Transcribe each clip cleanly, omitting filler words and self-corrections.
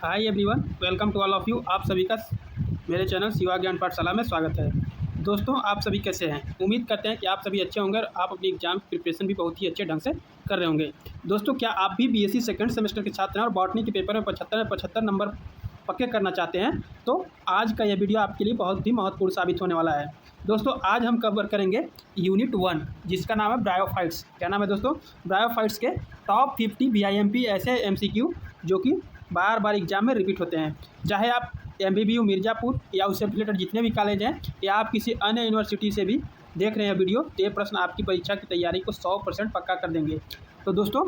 Hi everyone, welcome to all of you. आप सभी का मेरे चैनल शिवा ज्ञान पाठशाला में स्वागत है। दोस्तों, आप सभी कैसे हैं? उम्मीद करते हैं कि आप सभी अच्छे होंगे और आप अपनी एग्जाम प्रिपरेशन भी बहुत ही अच्छे ढंग से कर रहे होंगे। दोस्तों, क्या आप भी बीएससी सेकंड सेमेस्टर के छात्र हैं और बॉटनी के पेपर में 75 नंबर पक्के करना चाहते हैं? तो आज का यह वीडियो आपके लिए बहुत ही महत्वपूर्ण साबित होने वाला है। दोस्तों, आज हम कवर करेंगे यूनिट 1, जिसका नाम है ब्रायोफाइट्स। क्या नाम है दोस्तों? ब्रायोफाइट्स के टॉप 50 बीआईएमपी ऐसे एमसीक्यू जो कि बार बार एग्जाम में रिपीट होते हैं। चाहे आप एमबीबीयू मिर्ज़ापुर या उससे रिलेटेड जितने भी कॉलेज हैं या आप किसी अन्य यूनिवर्सिटी से भी देख रहे हैं वीडियो, तो ये प्रश्न आपकी परीक्षा की तैयारी को 100% पक्का कर देंगे। तो दोस्तों,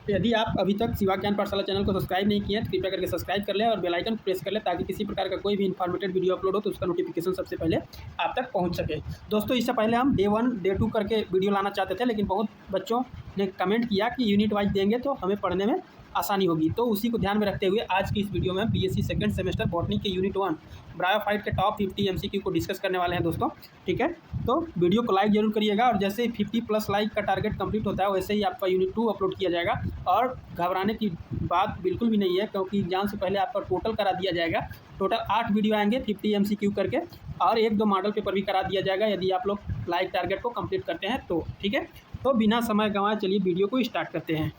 यदि आप अभी तक शिवा ज्ञान पाठशाला चैनल को सब्सक्राइब नहीं किए हैं तो कृपया करके सब्सक्राइब कर लें और बेल आइकन प्रेस कर लें, ताकि किसी प्रकार का कोई भी इन्फॉर्मेटिव वीडियो अपलोड हो तो उसका नोटिफिकेशन सबसे पहले आप तक पहुंच सके। दोस्तों, इससे पहले हम डे 1 डे 2 करके वीडियो लाना चाहते थे, लेकिन बहुत बच्चों ने कमेंट किया कि यूनिट वाइज देंगे तो हमें पढ़ने में आसानी होगी। तो उसी को ध्यान में रखते हुए आज की इस वीडियो में हम बीएससी सेकंड सेमेस्टर बॉटनी के यूनिट 1 ब्रायोफाइट के टॉप 50 एमसीक्यू को डिस्कस करने वाले हैं दोस्तों। ठीक है, तो वीडियो को लाइक जरूर करिएगा और जैसे ही 50+ लाइक का टारगेट कंप्लीट होता है वैसे ही आपका यूनिट 2 अपलोड किया जाएगा। और घबराने की बात बिल्कुल भी नहीं है, क्योंकि एग्जाम से पहले आपका टोटल करा दिया जाएगा। टोटल 8 वीडियो आएंगे 50 एमसीक्यू करके, और 1-2 मॉडल पेपर भी करा दिया जाएगा यदि आप लोग लाइक टारगेट को कंप्लीट करते हैं तो। ठीक है, तो बिना समय गंवाए चलिए वीडियो को स्टार्ट करते हैं।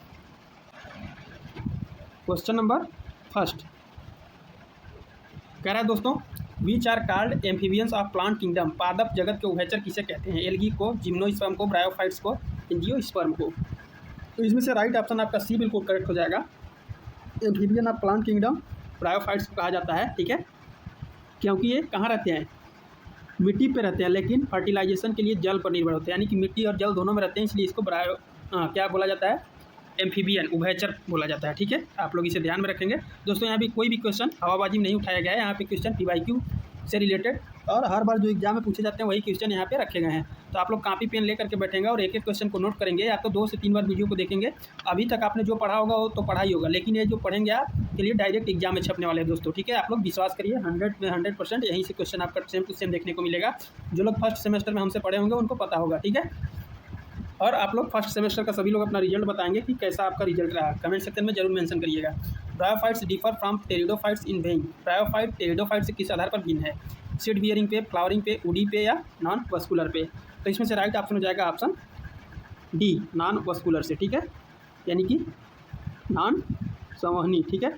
क्वेश्चन नंबर फर्स्ट कह रहा है दोस्तों, which are called amphibians of plant kingdom. पादप जगत के उभयचर किसे कहते हैं? एल्गी को, जिम्नोस्पर्म को, ब्रायोफाइट्स को, एंजियोस्पर्म को। तो इसमें से राइट ऑप्शन आपका सी बिल्कुल करेक्ट हो जाएगा। Amphibian of plant kingdom bryophytes को कहा जाता है। ठीक है, क्योंकि ये कहाँ रहते हैं? मिट्टी पे रहते हैं, लेकिन फर्टिलाइजेशन के लिए जल पर निर्भर होते हैं, यानी कि मिट्टी और जल दोनों में रहते हैं, इसलिए इसको क्या बोला जाता है? एम्फीबियन, उभयचर बोला जाता है। ठीक है, आप लोग इसे ध्यान में रखेंगे। दोस्तों, यहाँ भी कोई भी क्वेश्चन हवाबाजी में नहीं उठाया गया है। यहाँ पे क्वेश्चन पीवाईक्यू से रिलेटेड और हर बार जो एग्जाम में पूछे जाते हैं वही क्वेश्चन यहाँ पे रखे गए हैं। तो आप लोग कॉपी पेन लेकर के बैठेंगे और एक एक क्वेश्चन को नोट करेंगे, या तो 2 से 3 बार वीडियो को देखेंगे। अभी तक आपने जो पढ़ा होगा वो तो पढ़ा ही होगा, लेकिन ये जो पढ़ेंगे आपके लिए डायरेक्ट एग्जाम में छपने वाले हैं दोस्तों। ठीक है, आप लोग विश्वास करिए, 100 में 100% यहीं से क्वेश्चन आपका सेम टू सेम देखने को मिलेगा। जो लोग फर्स्ट सेमेस्टर में हमसे पढ़े होंगे उनको पता होगा। ठीक है, और आप लोग फर्स्ट सेमेस्टर का सभी लोग अपना रिजल्ट बताएंगे कि कैसा आपका रिजल्ट रहा। कमेंट सेक्शन में जरूर मेंशन करिएगा। Bryophytes differ from pteridophytes in weighing. Bryophyte pteridophyte से किस आधार पर भिन्न है? सीड बियरिंग पे, फ्लावरिंग पे, वुडी पे या नॉन वस्कुलर पे। तो इसमें से राइट ऑप्शन हो जाएगा ऑप्शन डी, नॉन वस्कुलर से। ठीक है, यानी कि नॉन संवहनी। ठीक है,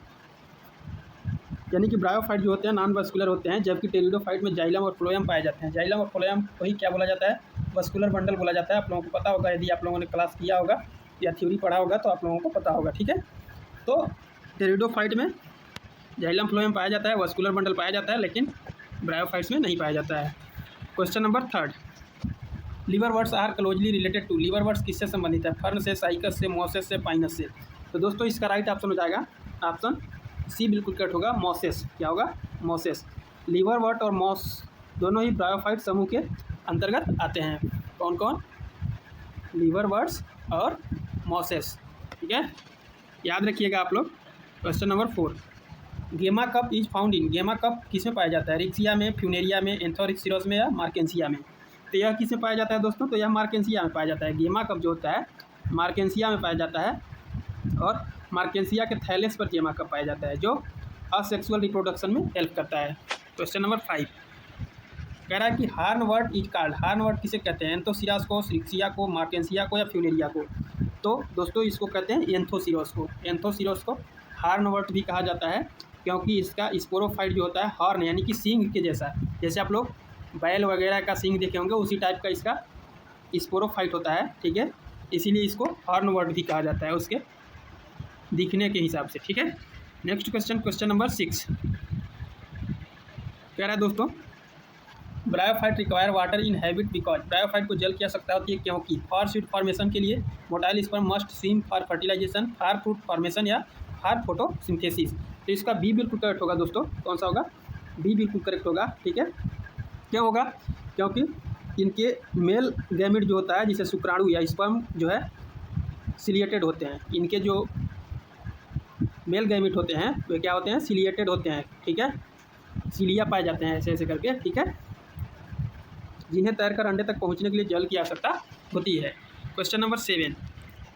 यानी कि ब्रायोफाइट जो होते हैं नॉन वस्कुलर होते हैं, जबकि टेरिडोफाइट में जाइलम और फ्लोएम पाए जाते हैं। जाइलम और फ्लोएम को ही क्या बोला जाता है? वस्कुलर बंडल बोला जाता है। आप लोगों को पता होगा, यदि आप लोगों ने क्लास किया होगा या थ्योरी पढ़ा होगा तो आप लोगों को पता होगा। ठीक है, तो टेरिडोफाइट में जाइलम फ्लोएम पाया जाता है, वस्कुलर बंडल पाया जाता है, लेकिन ब्रायोफाइट्स में नहीं पाया जाता है। Question number 3, liverworts are closely related to. Liverworts किससे संबंधित है? फर्न से, साइकस से, मॉसेस से, पाइनस से। तो दोस्तों, इसका राइट ऑप्शन हो जाएगा ऑप्शन सी बिल्कुल करेक्ट होगा, मॉसेस। क्या होगा? मॉसेस। लीवरवर्ट और मॉस दोनों ही ब्रायोफाइट समूह के अंतर्गत आते हैं। कौन कौन? लीवरवर्ट्स और मॉसेस। ठीक है, याद रखिएगा आप लोग। क्वेश्चन नंबर 4, गेमा कप इज फाउंड इन। गेमा कप किस में पाया जाता है? रिक्सिया में, फ्यूनेरिया में, एंथोरिक्सिरोस में या मार्केंसिया में। तो यह किस में पाया जाता है दोस्तों? तो यह मार्केंसिया में पाया जाता है। गेमा कप जो होता है मार्केंसिया में पाया जाता है, और मार्केंसिया के थैलेस पर गेमा कप पाया जाता है, जो असेक्सुअल रिप्रोडक्शन में हेल्प करता है। क्वेश्चन नंबर 5 कह रहा है कि हार्नवर्ट इज कॉल्ड। हार्नवर्ट किसे कहते हैं? एंथोसिरास को, रिक्सिया को, मार्केंसिया को या फ्यूनेरिया को। तो दोस्तों, इसको कहते हैं एंथोसिरोस को। एंथोसिरोस को हार्नवर्ट भी कहा जाता है, क्योंकि इसका स्पोरोफाइट जो होता है हॉर्न यानी कि सींग के जैसा, जैसे आप लोग बैल वगैरह का सींग देखे होंगे उसी टाइप का इसका स्पोरोफाइट होता है। ठीक है, इसीलिए इसको हार्नवर्ट भी कहा जाता है उसके दिखने के हिसाब से। ठीक है, नेक्स्ट क्वेश्चन, क्वेश्चन नंबर 6 कह रहा है दोस्तों, bryophyte require water in habit because. Bryophyte को जल की आवश्यकता होती है क्योंकि? फॉर सीड फॉर्मेशन के लिए, motile sperm must swim for fertilisation, for fruit formation या फॉर फोटोसिंथेसिस। तो इसका बी बिल्कुल करेक्ट होगा दोस्तों। कौन सा होगा? बी बिल्कुल करेक्ट होगा। ठीक है, क्यों होगा? क्योंकि इनके मेल गैमिट जो होता है, जिसे शुक्राणु या स्पर्म जो है सिलिएटेड होते हैं। इनके जो मेल गैमिट होते हैं वे क्या होते हैं? सिलिएटेड होते हैं। ठीक है, सिलिया पाए जाते हैं ऐसे ऐसे करके। ठीक है, जिन्हें तैरकर अंडे तक पहुंचने के लिए जल की आवश्यकता होती है। क्वेश्चन नंबर 7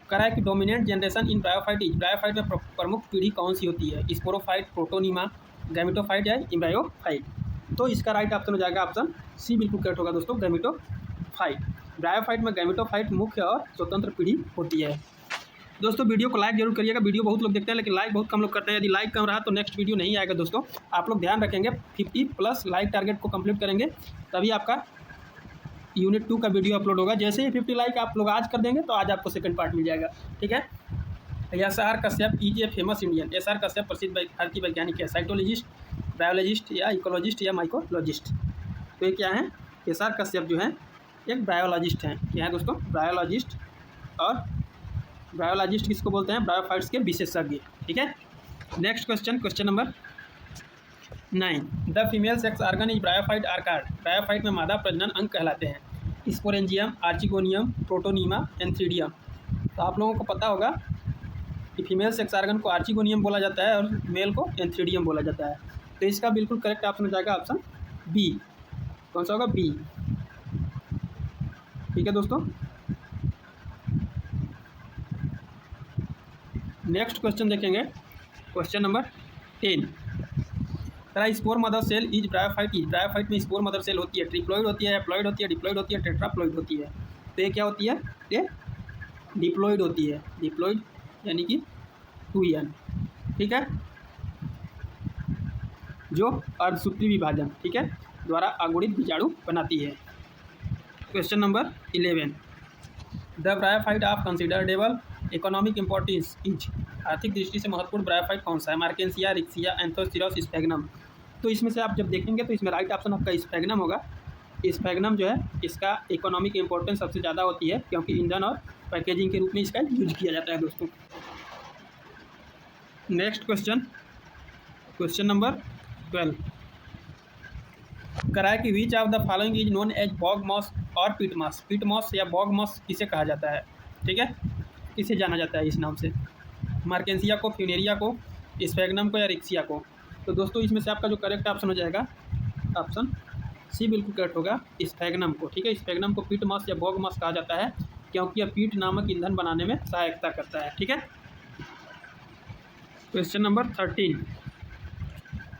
कराए कि dominant generation in bryophyte is, bryophyte में प्रमुख पीढ़ी कौन सी होती है, स्पोरोफाइट, प्रोटोनीमा, गैमेटोफाइट या एम्ब्रायोफाइट। तो इसका राइट ऑप्शन हो जाएगा ऑप्शन सी बिल्कुल करेक्ट होगा दोस्तों, गैमेटोफाइट। ब्रायोफाइट में गैमेटोफाइट मुख्य और स्वतंत्र पीढ़ी होती है। दोस्तों वीडियो को लाइक जरूर करिएगा, वीडियो बहुत लोग देखते हैं लेकिन लाइक बहुत कम लोग करते हैं। यदि लाइक कम रहा तो नेक्स्ट वीडियो नहीं आएगा दोस्तों। आप लोग ध्यान रखेंगे 50+ लाइक टारगेट को कंप्लीट करेंगे तभी आपका यूनिट 2 का वीडियो अपलोड होगा। जैसे ही 50 लाइक आप लोग आज कर देंगे तो आज आपको सेकंड पार्ट मिल जाएगा, ठीक है। SR. Kashyap is a famous Indian, SR. Kashyap प्रसिद्ध भारतीय वैज्ञानिक है, साइटोलॉजिस्ट, बायोलॉजिस्ट या इकोलॉजिस्ट या माइकोलॉजिस्ट। तो ये क्या है, एस.आर. कश्यप जो है एक बायोलॉजिस्ट हैं। क्या है दोस्तों, बायोलॉजिस्ट। और बायोलॉजिस्ट किसको बोलते हैं, ब्रायोफाइट्स के विशेषज्ञ, ठीक है। Next question, question number 9, the female sex organ is bryophyte are called, bryophyte में मादा प्रजनन अंग कहलाते हैं, स्पोरेंजियम, आर्चिगोनियम, प्रोटोनीमा, एंथ्रीडियम। तो आप लोगों को पता होगा कि फीमेल सेक्स आर्गन को आर्चिगोनियम बोला जाता है और मेल को एंथ्रीडियम बोला जाता है। तो इसका बिल्कुल करेक्ट ऑप्शन हो जाएगा ऑप्शन बी। कौन सा होगा, बी, ठीक है दोस्तों। नेक्स्ट क्वेश्चन देखेंगे, question number 10, spore mother cell is bryophyte is, bryophyte में स्पोर मदर सेल होती है, ट्रिप्लॉइड होती है, हैप्लॉइड होती है, डिप्लॉइड होती है, टेट्राप्लॉइड होती है। तो ये क्या होती है, ये डिप्लॉइड होती है, डिप्लॉइड यानी कि 2n, ठीक है, जो अर्धसूत्री विभाजन, ठीक है, द्वारा अगुणित बीजाणु बनाती है। Question number 11, the bryophyte of considerable economic importance is, आर्थिक दृष्टि से महत्वपूर्ण ब्रायोफाइट कौन सा है, मार्केंसिया, रिक्सिया, एंथोसिरोस, स्फेगनम। तो इसमें से आप जब देखेंगे तो इसमें राइट ऑप्शन आपका स्फेगनम होगा। स्फेगनम जो है इसका इकोनॉमिक इम्पोर्टेंस सबसे ज़्यादा होती है क्योंकि ईंधन और पैकेजिंग के रूप में इसका यूज किया जाता है दोस्तों। नेक्स्ट क्वेश्चन, क्वेश्चन नंबर 12, कराए कि which of the following is known as bog moss और पिट मॉस, पिट मॉस या बॉग मॉस किसे कहा जाता है, ठीक है, किसे जाना जाता है इस नाम से, मार्केंसिया को, फ्यूनेरिया को, स्फेगनम को या रिक्सिया को। तो दोस्तों इसमें से आपका जो करेक्ट ऑप्शन हो जाएगा ऑप्शन सी बिल्कुल करेक्ट होगा, स्फेगनम को, ठीक है। स्फेगनम को पिट मॉस या बॉग मॉस कहा जाता है क्योंकि यह पीट नामक ईंधन बनाने में सहायता करता है, ठीक है। क्वेश्चन नंबर 13,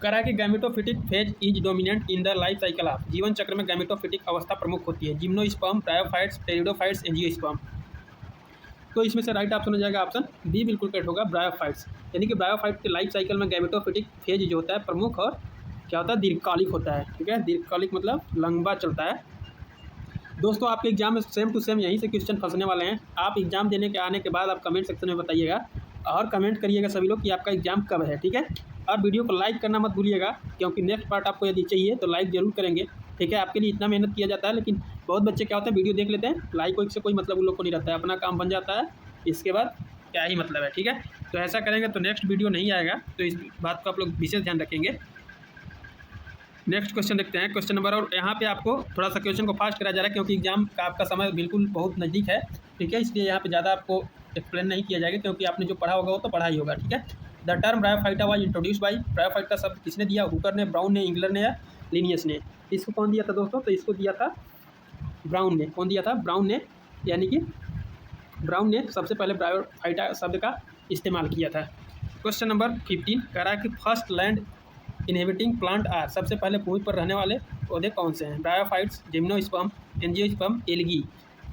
करा कि gametophytic phase is dominant in the life cycle of, जीवन चक्र में गैमेटोफिटिक अवस्था प्रमुख होती है, जिम्नोस्पर्म, ब्रायोफाइट्स, टेरिडोफाइट्स, एंजियोस्पर्म। तो इसमें से राइट ऑप्शन हो जाएगा ऑप्शन बी बिल्कुल करेक्ट होगा, ब्रायोफाइट्स। यानी कि ब्रायोफाइट के लाइफ साइकिल में गैमेटोफिटिक फेज जो होता है प्रमुख और क्या होता है, दीर्घकालिक होता है, ठीक है। दीर्घकालिक मतलब लंबा चलता है। दोस्तों आपके एग्जाम में सेम टू सेम यहीं से क्वेश्चन फंसने वाले हैं। आप एग्जाम देने के आने के बाद आप कमेंट सेक्शन में बताइएगा और कमेंट करिएगा सभी लोग कि आपका एग्जाम कब है, ठीक है। और वीडियो को लाइक करना मत भूलिएगा क्योंकि नेक्स्ट पार्ट आपको यदि चाहिए तो लाइक जरूर करेंगे, ठीक है। आपके लिए इतना मेहनत किया जाता है लेकिन बहुत बच्चे क्या होता है वीडियो देख लेते हैं, लाइक से कोई मतलब उन लोग को नहीं रहता है, अपना काम बन जाता है, इसके बाद क्या ही मतलब है, ठीक है। तो ऐसा करेंगे तो नेक्स्ट वीडियो नहीं आएगा, तो इस बात को आप लोग विशेष ध्यान रखेंगे। नेक्स्ट क्वेश्चन देखते हैं, क्वेश्चन नंबर, और यहाँ पे आपको थोड़ा सा क्वेश्चन को फास्ट कराया जा रहा है क्योंकि एग्जाम का आपका समय बिल्कुल बहुत नज़दीक है, ठीक है। इसलिए यहाँ पे ज़्यादा आपको एक्सप्लेन नहीं किया जाएगा क्योंकि आपने जो पढ़ा होगा वो तो पढ़ा ही होगा, ठीक है। The term bryophyta was introduce by, bryophyte का शब्द किसने दिया, हुकर ने, ब्राउन ने, इंग्लर ने या लिनियस ने। इसको कौन दिया था दोस्तों, तो इसको दिया था ब्राउन ने। कौन दिया था, ब्राउन ने, यानी कि ब्राउन ने सबसे पहले ब्रायोफाइटा शब्द का इस्तेमाल किया था। क्वेश्चन नंबर 15, कह रहा है कि first land inhabiting plant are, सबसे पहले भूमि पर रहने वाले पौधे कौन से हैं, ब्रायोफाइट्स, जिम्नोस्पर्म, एंजियोस्पर्म, एल्गी।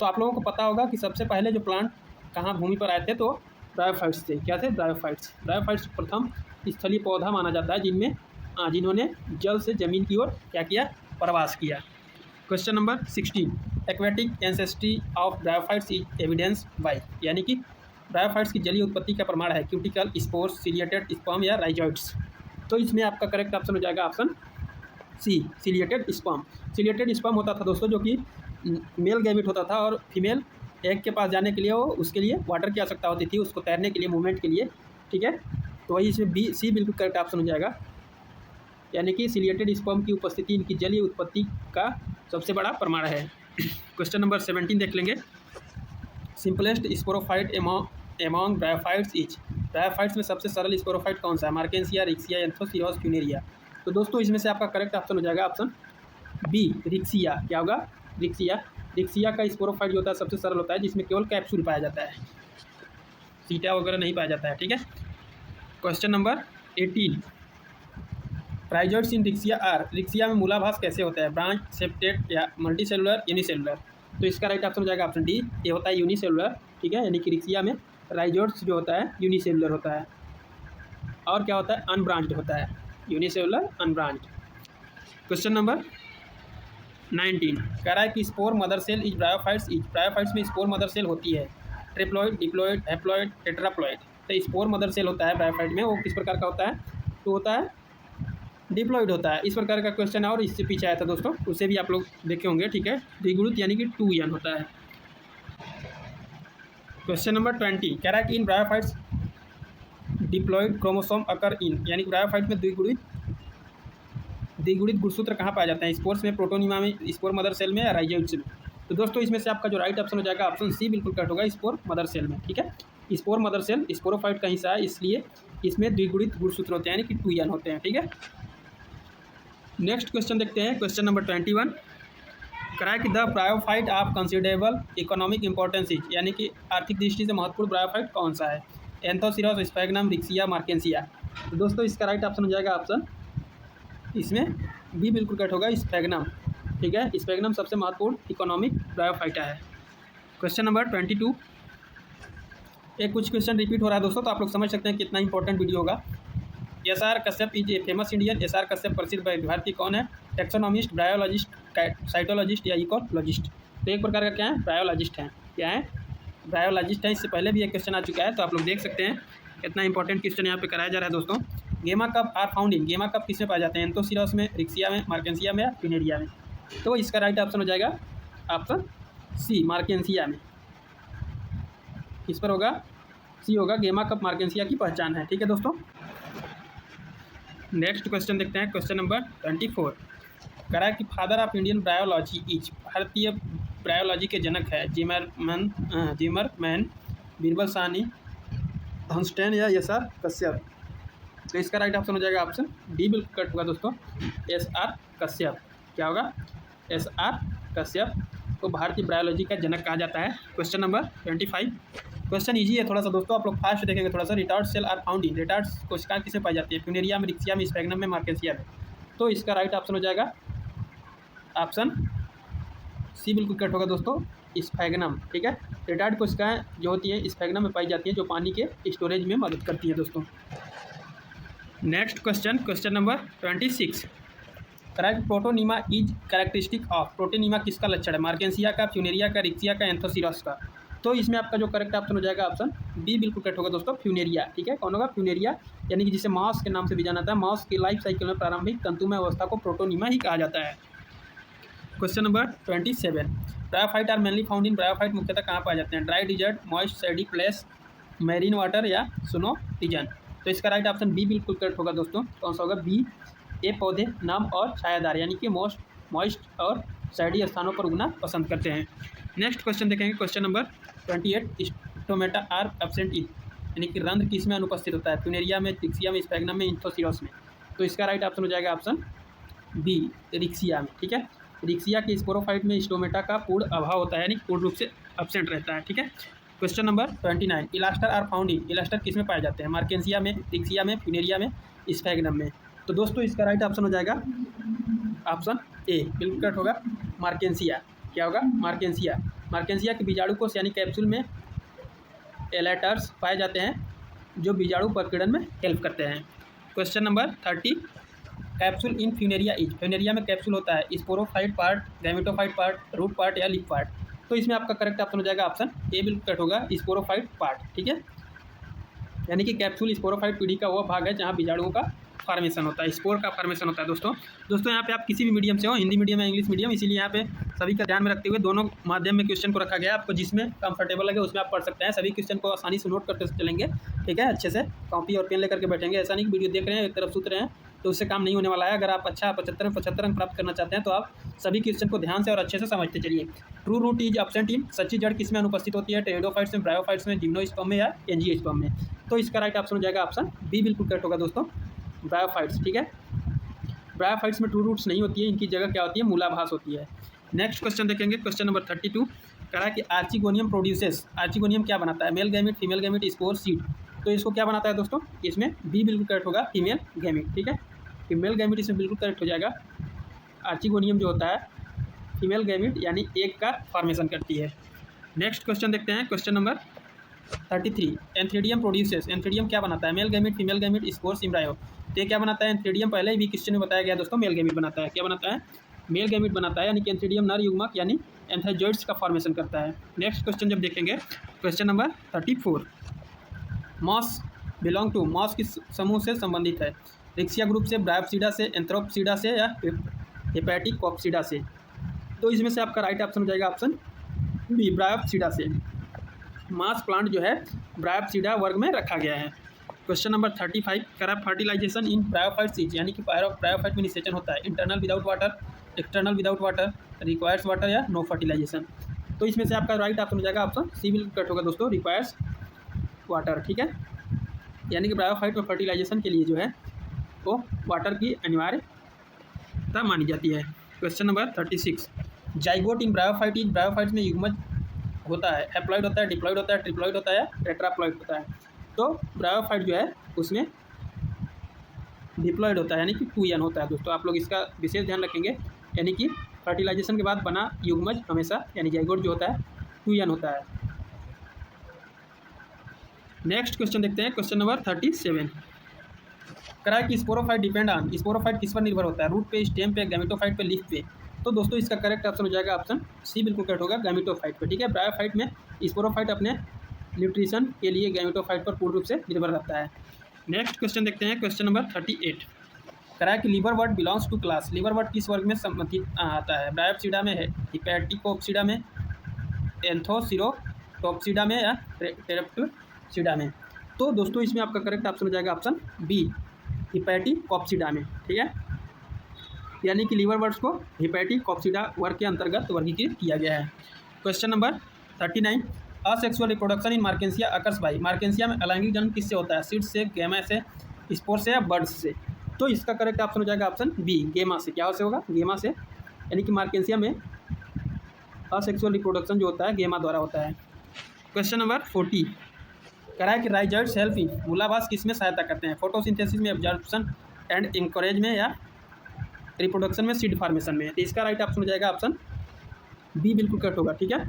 तो आप लोगों को पता होगा कि सबसे पहले जो प्लांट कहाँ भूमि पर आए थे तो ब्रायोफाइट्स थे। क्या थे, ब्रायोफाइट्स। ब्रायोफाइट्स प्रथम स्थलीय पौधा माना जाता है जिन्होंने जल से जमीन की ओर क्या किया, प्रवास किया। Question number 16, aquatic ancestry of bryophytes is evidence by, यानी कि ब्रायोफाइट्स की जलीय उत्पत्ति का प्रमाण है, क्यूटिकल, स्पोर्स, सिलिएटेड स्पर्म या राइजॉइड्स। तो इसमें आपका करेक्ट ऑप्शन हो जाएगा option C, ciliated sperm. Ciliated sperm होता था दोस्तों जो कि मेल गैमेट होता था और फीमेल एग के पास जाने के लिए उसके लिए वाटर की आवश्यकता होती थी, उसको तैरने के लिए, मूवमेंट के लिए, ठीक है। तो वही इसमें बी, सी बिल्कुल करेक्ट ऑप्शन हो जाएगा, यानी कि सिलिएटेड स्पर्म की उपस्थिति इनकी जलीय उत्पत्ति का सबसे बड़ा प्रमाण है। क्वेश्चन नंबर 17 देख लेंगे, simplest sporophyte among bryophytes is, bryophytes में सबसे सरल स्पोरोफाइट कौन सा है, मार्केंसिया, रिक्सिया, एंथोसिरोस, फ्यूनेरिया। तो दोस्तों इसमें से आपका करेक्ट ऑप्शन हो जाएगा ऑप्शन बी, रिक्सिया। क्या होगा, रिक्सिया। रिक्सिया का स्पोरोफाइट जो होता है सबसे सरल होता है जिसमें केवल कैप्सूल पाया जाता है। सीटा वगैरह नहीं पाया जाता है, ठीक है। Question number 18, rhizoids in Riccia are, Riccia में मूलाभास कैसे होता है, ब्रांच, सेप्टेट या मल्टीसेलुलर, यूनिसेलुलर। तो इसका राइट ऑप्शन हो जाएगा ऑप्शन डी, ये होता है यूनिसेलुलर, ठीक है। यानी कि रिक्सिया में राइजोइड्स जो होता है यूनिसेलुलर होता है, और क्या होता है, अनब्रांच्ड होता है, यूनिसेलुलर अनब्रांच्ड। क्वेश्चन नंबर 19, कह रहा है कि spore mother cell is bryophytes, is bryophytes में स्पोर मदर सेल होती है ट्रिप्लॉइड, डिप्लॉइड, हैप्लॉइड, टेट्राप्लॉइड। तो स्पोर मदर सेल होता है ब्रायोफाइट में, वो किस प्रकार का होता है, तो होता है डिप्लॉइड होता है। इस प्रकार का क्वेश्चन है और इससे पीछे आया था दोस्तों, उसे भी आप लोग देखे होंगे, ठीक है। द्विगुणित यानी कि 2n होता है। क्वेश्चन नंबर 20, कह रहा है कि इन ब्रायोफाइट्स डिप्लॉइड क्रोमोसोम अकर इन, यानी कि ब्रायोफाइट में द्विगुणित गुणसूत्र कहाँ पाया जाता है, स्पोर्स में, प्रोटोनिमा में, स्पोर मदर सेल में या राइजोइड्स में। तो दोस्तों इसमें से आपका जो राइट ऑप्शन हो जाएगा ऑप्शन सी बिल्कुल करेक्ट होगा, स्पोर मदर सेल में, ठीक है। स्पोर मदर सेल स्पोरोफाइट का हिस्सा है, इसलिए इसमें द्विगुणित गुणसूत्र होते हैं, यानी कि 2n होते हैं, ठीक है। नेक्स्ट क्वेश्चन देखते हैं, क्वेश्चन नंबर 21, करा कि the bryophyte of considerable economic importance is, यानी कि आर्थिक दृष्टि से महत्वपूर्ण ब्रायोफाइट कौन सा है, एंथोसिरस, स्फैग्नम, रिक्सिया, मार्केंसिया। तो दोस्तों इसका राइट ऑप्शन हो जाएगा ऑप्शन इसमें बी बिल्कुल करेक्ट होगा, स्फैग्नम, ठीक है। स्फैग्नम सबसे महत्वपूर्ण इकोनॉमिक ब्रायोफाइटा है। क्वेश्चन नंबर 22, एक कुछ क्वेश्चन रिपीट हो रहा है दोस्तों, तो आप लोग समझ सकते हैं कितना इंपॉर्टेंट वीडियो होगा। SR. Kashyap is a famous Indian, SR. Kashyap प्रसिद्ध भारतीय कौन है, टेक्सोनॉमिस्ट, ब्रायोलॉजिस्ट, साइटोलॉजिस्ट या इकोलॉजिस्ट। तो एक प्रकार का क्या है, ब्रायोलॉजिस्ट है, क्या है, ब्रायोलॉजिस्ट है। इससे पहले भी एक क्वेश्चन आ चुका है, तो आप लोग देख सकते हैं कितना इंपॉर्टेंट क्वेश्चन यहाँ पे कराया जा रहा है दोस्तों। गेमा कप आर फाउंड इन, गेमा कप किस में पाए जाते हैं, एंथोसिरस में, रिक्सिया में, मार्केंसिया में या फ्यूनेरिया में। तो इसका राइट ऑप्शन हो जाएगा ऑप्शन सी, मार्केंसिया में। किस पर होगा, सी होगा, गेमा कप मार्केंसिया की पहचान है, ठीक है दोस्तों। नेक्स्ट क्वेश्चन देखते हैं, क्वेश्चन नंबर 24, करा कि father of Indian bryology is, भारतीय ब्रायोलॉजी के जनक है, जिमरमैन, बीरबल साहनी, हंस्टेन या एस.आर. कश्यप। तो इसका राइट ऑप्शन हो जाएगा ऑप्शन डी बिल्कुल करेक्ट होगा दोस्तों, एस.आर. कश्यप। क्या होगा, एस.आर. कश्यप को भारतीय ब्रायोलॉजी का जनक कहा जाता है। क्वेश्चन नंबर 25, क्वेश्चन इजी है थोड़ा सा दोस्तों, आप लोग फास्ट देखेंगे थोड़ा सा। Retort cell are found in, retort कोशिका किसे पाई जाती है, फ्यूनेरिया में, रिक्सिया में, स्फैग्नम में, मार्केंसिया में। तो इसका राइट ऑप्शन हो जाएगा ऑप्शन सी बिल्कुल करेक्ट होगा दोस्तों, स्फैग्नम, ठीक है। रिटार्ड कोशिकाएँ जो होती हैं स्फैग्नम में पाई जाती हैं, जो पानी के स्टोरेज में मदद करती है दोस्तों। Next question, question number 26, correct protonema is characteristic of, protonema किसका लक्षण है, मार्केंसिया का, फ्यूनेरिया का, रिक्सिया का, एंथोसिरस का। तो इसमें आपका जो करेक्ट ऑप्शन हो जाएगा ऑप्शन बी बिल्कुल करेक्ट होगा दोस्तों, फ्यूनेरिया, ठीक है। कौन होगा, फ्यूनेरिया, यानी कि जिसे मॉस के नाम से भी जाना जाता है। मॉस की लाइफ साइकिल में प्रारंभिक तंतुमय अवस्था को प्रोटोनिमा ही कहा जाता है। Question number 27, bryophyte are mainly found in, bryophyte मुख्यतः कहाँ पाए जाते हैं, dry desert, moist shady place, marine water या सुनो रीजन। तो इसका राइट ऑप्शन बी बिल्कुल करेक्ट होगा दोस्तों, कौन सा होगा, बी, ये पौधे नम और छायादार यानी कि मॉइस्ट और सैडी स्थानों पर उगना पसंद करते हैं। नेक्स्ट क्वेश्चन देखेंगे, question number 28, stomata are absent in, यानी कि रंध्र किस में अनुपस्थित होता है, फ्यूनेरिया में, रिक्सिया में, स्फैग्नम में, एंथोसिरस में। तो इसका राइट ऑप्शन हो जाएगा ऑप्शन बी, रिक्सिया में, ठीक है। रिक्सिया के स्पोरोफाइट में स्टोमेटा का पूर्ण अभाव होता है, यानी पूर्ण रूप से एब्सेंट रहता है, ठीक है। Question number 29, elaters are found in, elaters किस में पाए जाते हैं, मार्केंसिया में, रिक्सिया में, फ्यूनेरिया में, स्फैग्नम में। तो दोस्तों इसका राइट ऑप्शन हो जाएगा ऑप्शन ए बिल्कुल करेक्ट होगा, मार्केंसिया। क्या होगा, मार्केंसिया। मार्केंसिया के बीजाणु कोष यानी कैप्सूल में एलेटर्स पाए जाते हैं, जो बीजाणु प्रकीर्णन में हेल्प करते हैं। Question number 30, capsule in Funaria is, Funaria में कैप्सूल होता है, sporophyte part, gametophyte part, root part या लीफ पार्ट। तो इसमें आपका करेक्ट ऑप्शन हो जाएगा ऑप्शन ए बिल्कुल करेक्ट होगा, स्पोरोफाइट पार्ट, ठीक है। यानी कि कैप्सूल स्पोरोफाइट पीढ़ी का वो भाग है जहाँ बीजाणुओं का फॉर्मेशन होता है, स्पोर का फॉर्मेशन होता है दोस्तों यहाँ पे आप किसी भी मीडियम से हो, हिंदी मीडियम या इंग्लिश मीडियम, इसीलिए यहाँ पे सभी का ध्यान में रखते हुए दोनों माध्यम में क्वेश्चन को रखा गया है। आपको जिसमें कंफर्टेबल लगे उसमें आप पढ़ सकते हैं, सभी क्वेश्चन को आसानी से नोट करते चलेंगे, ठीक है। अच्छे से कॉपी और पेन लेकर के बैठेंगे, ऐसा नहीं कि वीडियो देख रहे हैं एक तरफ सूत रहे हैं, तो उससे काम नहीं होने वाला है। अगर आप अच्छा 75 अंक प्राप्त करना चाहते हैं तो आप सभी क्वेश्चन को ध्यान से और अच्छे से समझते चलिए। True root is absent in, सच्ची जड़ किस में अनुपस्थित होती है, टेरिडोफाइट्स में, ब्रायोफाइट्स में, जिम्नोस्पर्म में या एंजियोस्पर्म में। तो इसका राइट ऑप्शन हो जाएगा ऑप्शन बी बिल्कुल करेक्ट होगा दोस्तों, ब्रायोफाइट्स, ठीक है। ब्रायोफाइट्स में ट्रू रूट्स नहीं होती है, इनकी जगह क्या होती है, मूलाभास होती है। नेक्स्ट क्वेश्चन देखेंगे, क्वेश्चन नंबर 32, करा कि आर्चिगोनियम प्रोड्यूसेस, आर्चिगोनियम क्या बनाता है, male gamete, female gamete, spore, seed. तो इसको क्या बनाता है दोस्तों, इसमें बी बिल्कुल करेक्ट होगा, फीमेल गैमिट। ठीक है, फीमेल गैमिट इसमें बिल्कुल करेक्ट हो जाएगा। आर्चिगोनियम जो होता है फीमेल गैमिट यानी एक का फॉर्मेशन करती है। नेक्स्ट क्वेश्चन देखते हैं, question number 33। Antheridium produces, antheridium क्या बनाता है, male gamete, female gamete, spore, embryo. तो ये क्या बनाता है, एंथ्रीडियम पहले भी क्वेश्चन में बताया गया दोस्तों, मेल गैमिट बनाता है। क्या बनाता है, मेल गैमिट बनाता है, यानी कि एंथ्रीडियम नर युग्मक यानी एंथ्राजोइड्स का फॉर्मेशन करता है। नेक्स्ट क्वेश्चन जब देखेंगे, question number 34। Moss belong to, moss किस समूह से संबंधित है, रिक्सिया ग्रुप से, ब्रायोप्सिडा से, एंथ्रोपसिडा से या हेपेटिकोप्सिडा से। तो इसमें से आपका राइट ऑप्शन हो जाएगा ऑप्शन बी, ब्रायोप्सिडा से। मास प्लांट जो है ब्रायोप्सिडा वर्ग में रखा गया है। Question number 35। करा फर्टिलाइजेशन इन ब्रायोफाइट्स इज, यानी कि ब्रायोफाइट में निषेचन होता है, internal without water, external without water, requires water या नो फर्टिलाइजेशन। तो इसमें से आपका राइट ऑप्शन हो जाएगा ऑप्शन सी बिल्कुल करेक्ट होगा दोस्तों, रिक्वायर्स वाटर। ठीक है, यानी कि ब्रायोफाइट में फर्टिलाइजेशन के लिए जो है वो वाटर की अनिवार्यता मानी जाती है। Question number 36। Zygote in bryophyte is, bryophyte में युग्मज होता है, हैप्लॉइड होता है, डिप्लॉइड होता है, ट्रिप्लॉइड होता है, टेट्राप्लॉइड होता है। तो ब्रायोफाइट जो है उसमें डिप्लॉइड होता है, यानी कि 2n होता है दोस्तों। आप लोग इसका विशेष ध्यान रखेंगे, यानी कि फर्टिलाइजेशन के बाद बना युग्मज हमेशा यानी जाइगोट जो होता है 2n होता है। नेक्स्ट क्वेश्चन देखते हैं, क्वेश्चन नंबर 37। करा कि स्पोरोफाइट डिपेंड ऑन, स्पोरोफाइट किस पर निर्भर होता है, रूट पे, स्टेम पे, गैमेटोफाइट पे, लीफ पे। तो दोस्तों इसका करेक्ट ऑप्शन हो जाएगा ऑप्शन सी बिल्कुल करेक्ट होगा, गैमेटोफाइट पे। ठीक है, ब्रायोफाइट में स्पोरोफाइट अपने न्यूट्रिशन के लिए गैमेटोफाइट पर पूर्ण रूप से निर्भर रहता है। नेक्स्ट क्वेश्चन देखते हैं, क्वेश्चन नंबर 38। करा कि liverwort belongs to class, liverwort किस वर्ग में संबंधित आता है, ब्रायोप्सिडा में है, हिपैटिकोप्सिडा में, एंथोसिरोटोप्सिडा में या टेरेप्टोसिडा में। तो दोस्तों इसमें आपका करेक्ट ऑप्शन हो जाएगा ऑप्शन बी, हिपैटिकोप्सिडा में। ठीक है, यानी कि लीवर वर्ड्स को हिपैटिकोप्सिडा वर्ग के अंतर्गत वर्गीकृत किया गया है। Question number 39। Asexual reproduction in मार्केंसिया occurs by, मार्केंसिया में अलैंगिक जन्म किससे होता है, सीड्स से, गेमा से, स्पोर से या बर्ड्स से। तो इसका करेक्ट ऑप्शन हो जाएगा ऑप्शन बी, गेमा से। क्या से होगा, गेमा से, यानी कि मार्केंसिया में असेक्सुअल रिप्रोडक्शन जो होता है गेमा द्वारा होता है। Question number 40। करा है कि राइजॉइड्स हेल्प इन, मूलावास किस में सहायता करते हैं, फोटोसिंथेसिस में, एब्जॉर्प्शन एंड इंकरेज में या रिप्रोडक्शन में, सीड फॉर्मेशन में। तो इसका राइट ऑप्शन हो जाएगा ऑप्शन बी बिल्कुल करेक्ट होगा। ठीक है,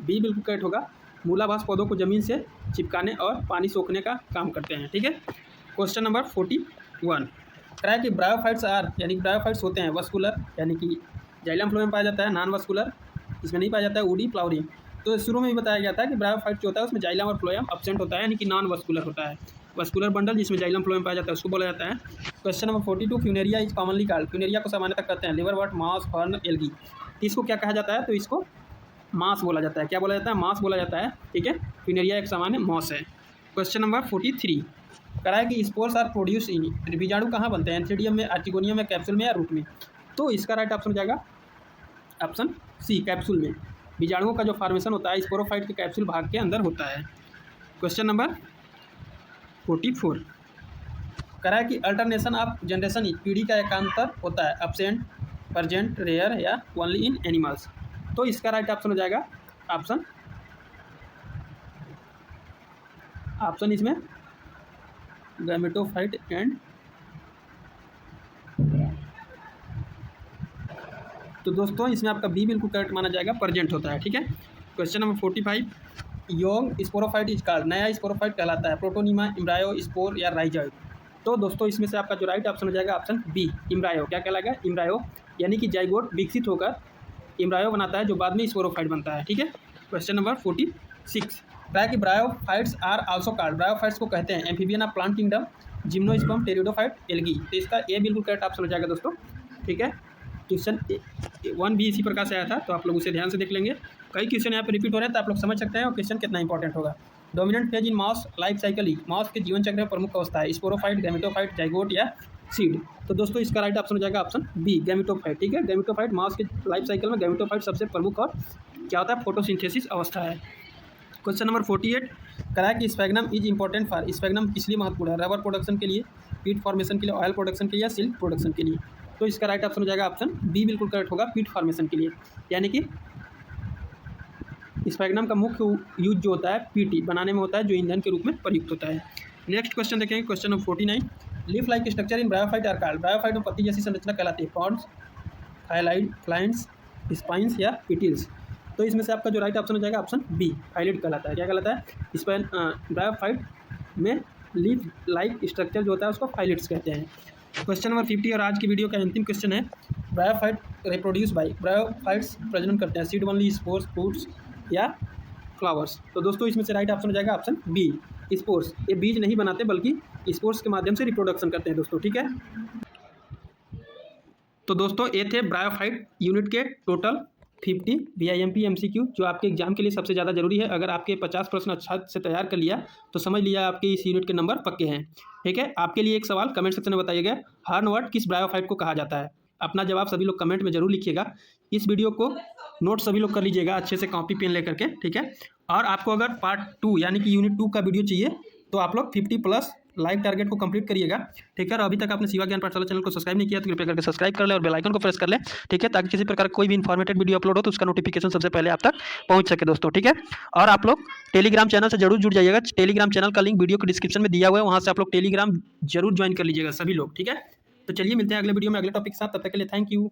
बी बिल्कुल करेक्ट होगा, मूलावास पौधों को जमीन से चिपकाने और पानी सोखने का काम करते हैं। ठीक है, क्वेश्चन नंबर 41। करा है कि ब्रायोफाइट्स आर, यानी कि ब्रायोफाइट्स होते हैं वस्कुलर, यानी कि जाइलम फ्लोएम पाया जाता है, नॉन वस्कुलर इसमें नहीं पाया जाता है, वुडी फ्लावरिंग। तो शुरू में भी बताया गया था कि ब्रायोफाइट जो होता है उसमें जाइलम और फ्लोएम एब्सेंट होता है, यानी कि नॉन वस्कुलर होता है। वस्कुलर बंडल जिसमें जाइलम फ्लोएम पाया जाता है उसको बोला जाता है। Question number 42। Funaria is commonly called, Funaria को सामान्यतः कहते हैं लिवर वर्ट, मास, फर्न, एल्गी। इसको क्या कहा जाता है, तो इसको मास बोला जाता है। क्या बोला जाता है, मास बोला जाता है। ठीक है, फ्यूनेरिया एक सामान्य मास है। Question number 43। करा है कि स्पोर्स आर प्रोड्यूस इन, बीजाणु कहाँ बनते हैं, एंथ्रीडियम में, आर्टिगोनियम में, कैप्सूल में या रूट में। तो इसका राइट ऑप्शन हो जाएगा ऑप्शन सी, कैप्सूल में। बीजाणुओं का जो फॉर्मेशन होता है स्पोरोफाइट के कैप्सूल भाग के अंदर होता है। Question number 44। करा है कि अल्टरनेशन ऑफ जनरेशन पीढ़ी का एकांतर होता है, एब्सेंट, प्रेजेंट, रेयर या ओनली इन एनिमल्स। तो इसका राइट ऑप्शन हो जाएगा ऑप्शन इसमें गैमेटोफाइट एंड, तो दोस्तों इसमें आपका बी बिल्कुल करेक्ट माना जाएगा, प्रेजेंट होता है। ठीक है, question number 45। Yong sporophyte is called, नया स्पोरोफाइट कहलाता है, प्रोटोनिमा, एम्ब्रायो, स्पोर या राइजॉइड। तो दोस्तों इसमें से आपका जो राइट ऑप्शन हो जाएगा ऑप्शन बी, एम्ब्रायो। क्या कहलाएगा, एम्ब्रायो, यानी कि जाइगोट विकसित होकर एम्ब्रायो बनाता है जो बाद में स्पोरोफाइट बनता है। ठीक है, क्वेश्चन नंबर 46। कहा कि bryophytes are also called, bryophytes को कहते हैं amphibian of plant kingdom, gymnosperm, pteridophyte, algae. तो इसका ए बिल्कुल करेक्ट ऑप्शन हो जाएगा दोस्तों। ठीक है, क्वेश्चन 1 भी इसी प्रकार से आया था, तो आप लोग उसे ध्यान से देख लेंगे। कई क्वेश्चन यहाँ पे रिपीट हो रहे हैं, तो आप लोग समझ सकते हैं और क्वेश्चन कितना इंपॉर्टेंट होगा। Dominant phase in mouse life cycle, mouse के जीवन चक्र में प्रमुख अवस्था है, स्पोरोफाइट, गैमेटोफाइट, जाइगोट या सीड। तो दोस्तों इसका राइट ऑप्शन हो जाएगा ऑप्शन बी, गैमेटोफाइट। ठीक है, गैमेटोफाइट माउस के लाइफ साइकिल में गैमेटोफाइट सबसे प्रमुख और क्या होता है, फोटोसिंथेसिस अवस्था है। Question number 48। करा कि sphagnum is important for, sphagnum इसलिए महत्वपूर्ण है, रबर प्रोडक्शन के लिए, पीट फॉर्मेशन के लिए, ऑयल प्रोडक्शन के लिए या सिल्क प्रोडक्शन के लिए। तो इसका राइट ऑप्शन हो जाएगा ऑप्शन बी बिल्कुल करेक्ट होगा, पीट फॉर्मेशन के लिए, यानी कि स्पैगनम का मुख्य यूज जो होता है पीटी बनाने में होता है, जो ईंधन के रूप में प्रयुक्त होता है। नेक्स्ट क्वेश्चन देखेंगे, question number 49। Leaf like structure in bryophyte are called. Bryophyte में पत्ती जैसी संरचना कहलाती है कॉर्ड्स, हाइलाइट, फ्लाइंस, स्पाइंस या पिटिल्स। तो इसमें से आपका जो राइट ऑप्शन हो जाएगा ऑप्शन बी, फाइलेट कहलाता है। क्या कहलाता है? ब्रायोफाइट में लीफ लाइक स्ट्रक्चर जो होता है उसको फाइलेट्स कहते हैं। क्वेश्चन नंबर 50 और आज की वीडियो का अंतिम क्वेश्चन है, ब्रायोफाइट रिप्रोड्यूस बाई, ब्रायोफाइट्स प्रजनन करते हैं सीड ओनली, स्पोर्स, फ्रूट्स या फ्लावर्स। तो दोस्तों इसमें से राइट ऑप्शन हो जाएगा ऑप्शन बी, स्पोर्स। ये बीज नहीं बनाते बल्कि स्पोर्स के माध्यम से रिप्रोडक्शन करते हैं दोस्तों, ठीक है। तो दोस्तों ये थे ब्रायोफाइट यूनिट के टोटल 50 VIMP MCQ जो आपके एग्जाम के लिए सबसे ज़्यादा जरूरी है। अगर आपके 50 प्रश्न अच्छा से तैयार कर लिया तो समझ लिया आपके इस यूनिट के नंबर पक्के हैं, ठीक है। आपके लिए एक सवाल कमेंट सेक्शन में बताइएगा, हॉर्नवर्ट किस ब्रायोफाइट को कहा जाता है? अपना जवाब सभी लोग कमेंट में जरूर लिखिएगा। इस वीडियो को नोट सभी लोग कर लीजिएगा अच्छे से कॉपी पेन लेकर के, ठीक है। और आपको अगर पार्ट 2 यानी कि यूनिट 2 का वीडियो चाहिए तो आप लोग 50+ लाइक टारगेट को कंप्लीट करिएगा, ठीक है। और अभी तक आपने शिवा ज्ञान पाठशाला चैनल को सब्सक्राइब नहीं किया तो कृपया करके सब्सक्राइब कर ले और बेल आइकन को प्रेस कर ले, ठीक है, ताकि किसी प्रकार कोई भी इन्फॉर्मेटिव वीडियो अपलोड हो तो उसका नोटिफिकेशन सबसे पहले आप तक पहुंच सके दोस्तों, ठीक है। और आप लोग टेलीग्राम चैनल से जरूर जुड़ जाइएगा। टेलीग्राम चैनल का लिंक वीडियो के डिस्क्रिप्शन में दिया हुआ है, वहाँ से आप लोग टेलीग्राम जरूर ज्वाइन कर लीजिएगा सभी लोग, ठीक है। तो चलिए मिलते हैं अगले वीडियो में अगले टॉपिक के साथ, तब तक के लिए थैंक यू।